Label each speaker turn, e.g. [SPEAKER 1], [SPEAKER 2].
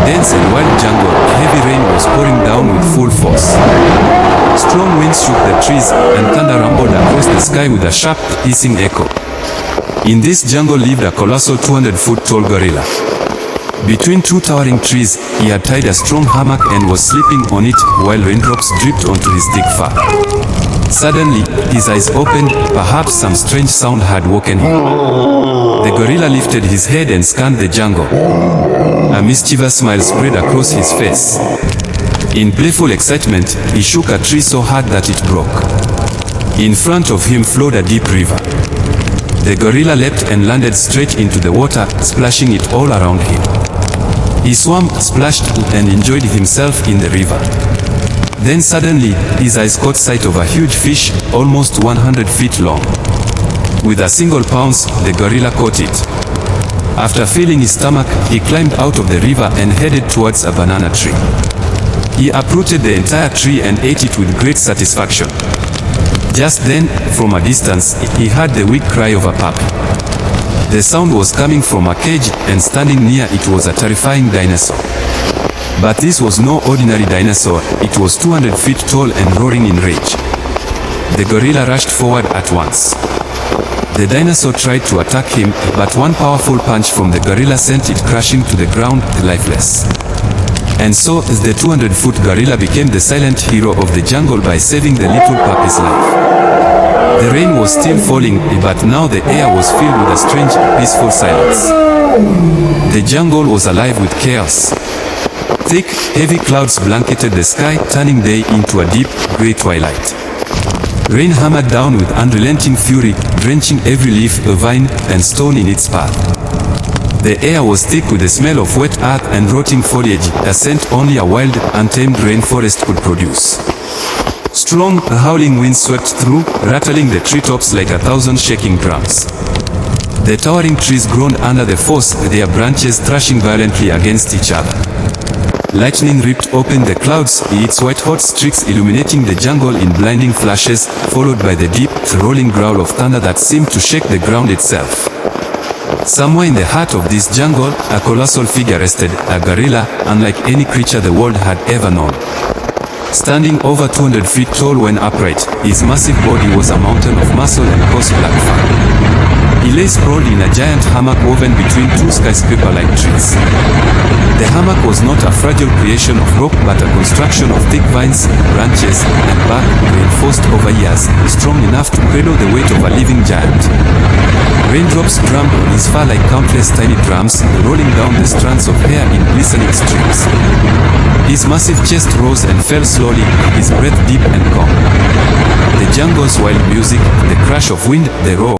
[SPEAKER 1] dense and wild jungle, heavy rain was pouring down with full force. Strong winds shook the trees, and thunder rumbled across the sky with a sharp, hissing echo. In this jungle lived a colossal 200-foot-tall gorilla. Between two towering trees, he had tied a strong hammock and was sleeping on it while raindrops dripped onto his thick fur. Suddenly, his eyes opened, perhaps some strange sound had woken him. The gorilla lifted his head and scanned the jungle. A mischievous smile spread across his face. In playful excitement, he shook a tree so hard that it broke. In front of him flowed a deep river. The gorilla leapt and landed straight into the water, splashing it all around him. He swam, splashed, and enjoyed himself in the river. Then suddenly, his eyes caught sight of a huge fish, almost 100 feet long. With a single pounce, the gorilla caught it. After filling his stomach, he climbed out of the river and headed towards a banana tree. He uprooted the entire tree and ate it with great satisfaction. Just then, from a distance, he heard the weak cry of a pup. The sound was coming from a cage, and standing near it was a terrifying dinosaur. But this was no ordinary dinosaur, it was 200 feet tall and roaring in rage. The gorilla rushed forward at once. The dinosaur tried to attack him, but one powerful punch from the gorilla sent it crashing to the ground, lifeless. And so, the 200-foot gorilla became the silent hero of the jungle by saving the little puppy's life. The rain was still falling, but now the air was filled with a strange, peaceful silence. The jungle was alive with chaos. Thick, heavy clouds blanketed the sky, turning day into a deep, gray twilight. Rain hammered down with unrelenting fury, drenching every leaf, vine, and stone in its path. The air was thick with the smell of wet earth and rotting foliage, a scent only a wild, untamed rainforest could produce. Strong, howling winds swept through, rattling the treetops like 1,000 shaking drums. The towering trees groaned under the force, their branches thrashing violently against each other. Lightning ripped open the clouds, its white-hot streaks illuminating the jungle in blinding flashes, followed by the deep, rolling growl of thunder that seemed to shake the ground itself. Somewhere in the heart of this jungle, a colossal figure rested, a gorilla, unlike any creature the world had ever known. Standing over 200 feet tall when upright, his massive body was a mountain of muscle and coarse black fur. He lay sprawled in a giant hammock woven between two skyscraper-like trees. The hammock was not a fragile creation of rock but a construction of thick vines, branches, and bark reinforced over years, strong enough to cradle the weight of a living giant. Raindrops drummed on his fur like countless tiny drums, rolling down the strands of hair in glistening streams. His massive chest rose and fell slowly, his breath deep and calm. The jungle's wild music, the crash of wind, the roar